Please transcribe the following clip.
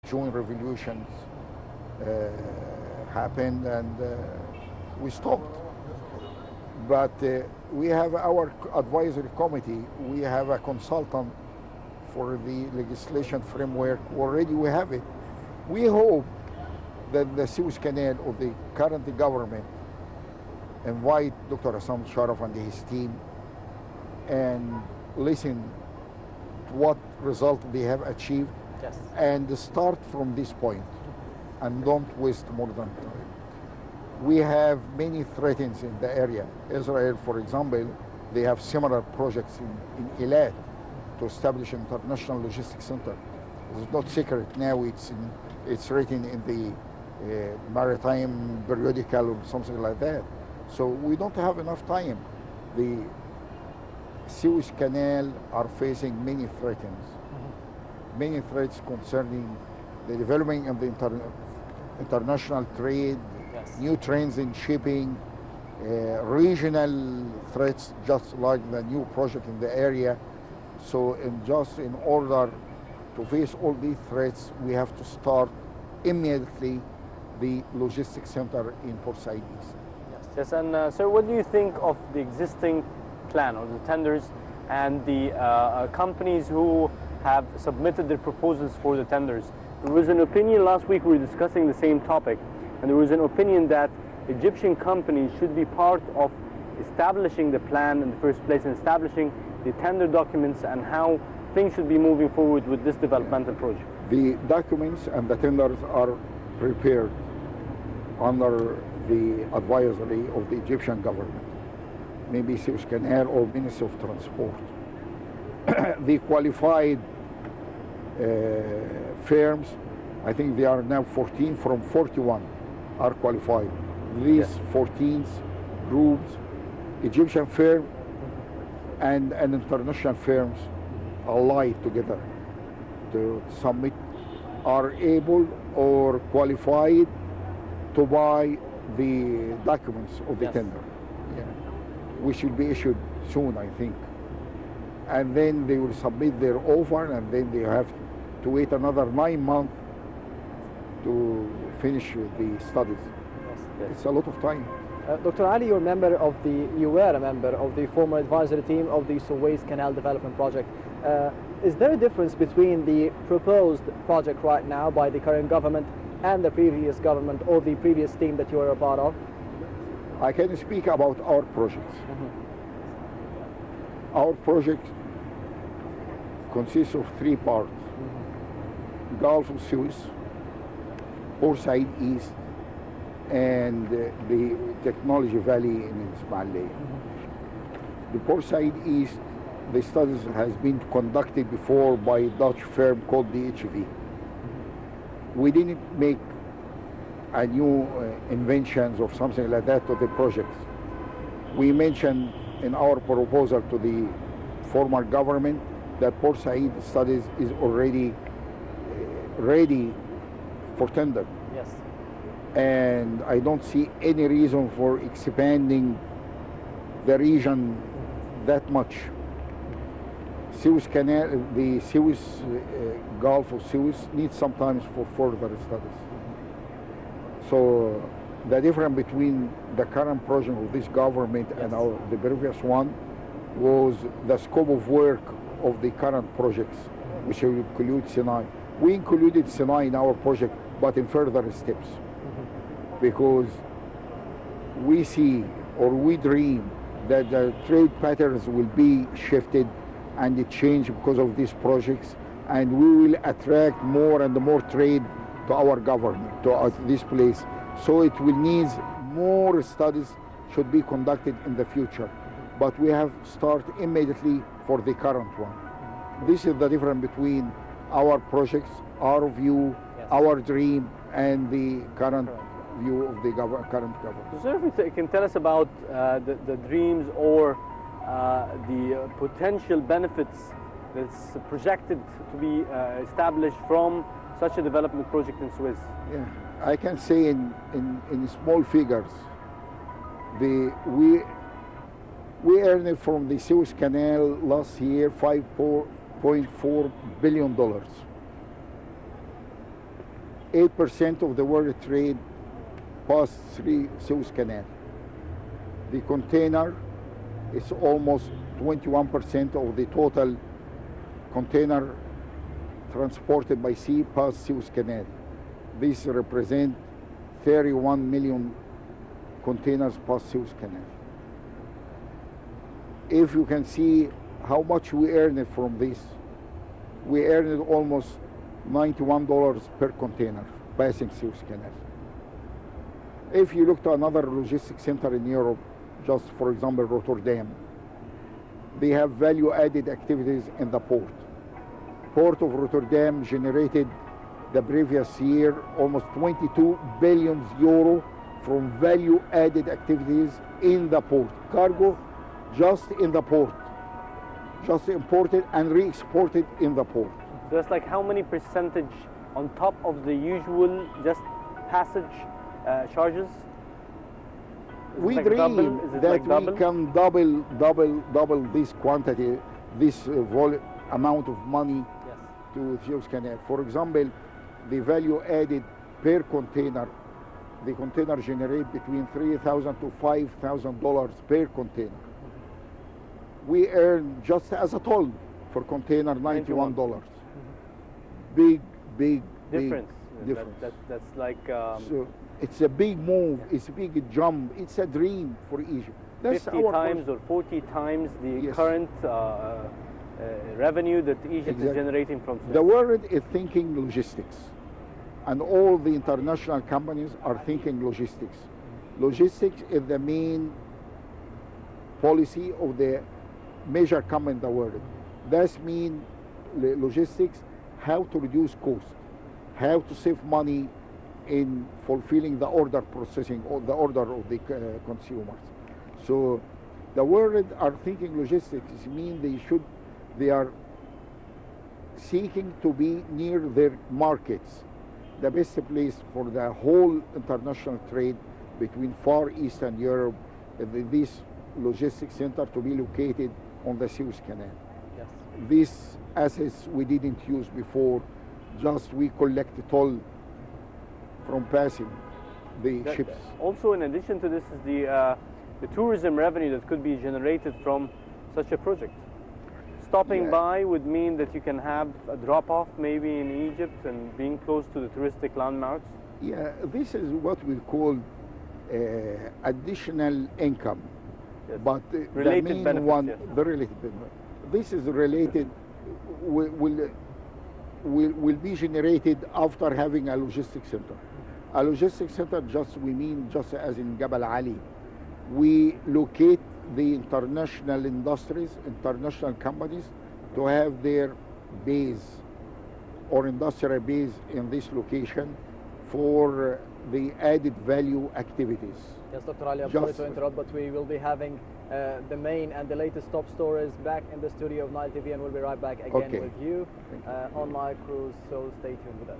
June revolutions happened, and we stopped. But we have our advisory committee. We have a consultant for the legislation framework. Already we have it. We hope that the Suez Canal or the current government invite Dr. Hassan Sharaf and his team and listen to what result they have achieved, yes, and start from this point and don't waste more than time. We have many threats in the area. Israel, for example, they have similar projects in Eilat to establish an international logistics center. It's not secret now, it's written in the maritime periodical or something like that. So we don't have enough time. The Suez Canal are facing many threats. Many threats concerning the development of the international trade, yes, new trends in shipping, regional threats, just like the new project in the area. So in order to face all these threats, we have to start immediately the logistics center in Port Said East. Yes, and sir, what do you think of the existing plan or the tenders and the companies who have submitted their proposals for the tenders? There was an opinion last week, we were discussing the same topic, and there was an opinion that Egyptian companies should be part of establishing the plan in the first place and establishing the tender documents and how things should be moving forward with this developmental project. The documents and the tenders are prepared under the advisory of the Egyptian government, maybe Suez Canal or Ministry of Transport. The qualified firms, I think they are now 14 from 41 are qualified. These 14 groups, Egyptian firm and international firms allied together to submit, are able or qualified to buy the documents of the tender. Yeah. We should be issued soon, I think. And then they will submit their offer, and then they have to wait another 9 months to finish the studies. Yes. It's a lot of time. Dr. Ali, you were a member of the former advisory team of the Suez Canal Development Project. Is there a difference between the proposed project right now by the current government and the previous government or the previous team that you were a part of? I can speak about our projects. Our project consists of 3 parts. Gulf of Suez, Port Said East, and the Technology Valley in Ismailia. The Port Said East, the studies has been conducted before by a Dutch firm called DHV. We didn't make a new inventions or something like that to the projects. We mentioned in our proposal to the former government that Port Said studies is already ready for tender. Yes. And I don't see any reason for expanding the region that much. Suez Canal, the Suez, Gulf of Suez needs sometimes for further studies. So the difference between the current project of this government and the previous one was the scope of work of the current projects, which will include Sinai. We included Sinai in our project, but in further steps, because we see or we dream that the trade patterns will be shifted and change because of these projects, and we will attract more and more trade to our government, to this place. So it will need more studies should be conducted in the future, but we have started immediately for the current one. This is the difference between our projects, our view, our dream, and the current view of the current government. So if you can tell us about the dreams or the potential benefits that's projected to be established from such a development project in Suez. Yeah, I can say in small figures, we earned from the Suez Canal last year $5.4 billion. 8% of the world trade passes through Suez Canal. The container is almost 21% of the total container transported by sea past Suez Canal. This represents 31 million containers past Suez Canal. If you can see how much we earned from this, we earned almost $91 per container passing Suez Canal. If you look to another logistics center in Europe, just for example Rotterdam, they have value-added activities in the port. Port of Rotterdam generated the previous year almost 22 billion euro from value-added activities in the port. Cargo just in the port, just imported and re-exported in the port. So that's like how many percentage on top of the usual just passage charges? We like dream double? Is it that like double? we can double this quantity, this amount of money Yes. to Suez Canal. For example, the value added per container, the container generate between $3,000 to $5,000 per container. We earn just as a toll for container $91. Big Difference. difference. That's like So it's a big move, it's a big jump, it's a dream for Egypt. That's 50 our times or 40 times the Yes. current revenue that Egypt Exactly. is generating from The world is thinking logistics, and all the international companies are thinking logistics. Logistics is the main policy of the major company in the world. That means logistics, how to reduce cost, how to save money in fulfilling the order processing or the order of the consumers. So the world are thinking logistics. It means they are seeking to be near their markets, the best place for the whole international trade between Far East and Europe, this logistics center to be located on the Suez Canal. Yes. These assets we didn't use before, just we collect toll from passing the ships. Also, in addition to this, is the tourism revenue that could be generated from such a project. Stopping Yeah. by would mean that you can have a drop-off maybe in Egypt and being close to the touristic landmarks. Yeah, this is what we call additional income. Yes. But Related the main benefits, one, yes. the related benefit. This is related, will be generated after having a logistics center. A logistics center, we mean just as in Jabal Ali. We locate the international industries, international companies to have their base or industrial base in this location for the added value activities. Yes, Dr. Ali, I'm sorry Just- to interrupt, but we will be having the main and the latest top stories back in the studio of Nile TV, and we'll be right back again Okay. with you Thank you. on my cruise, so stay tuned with us.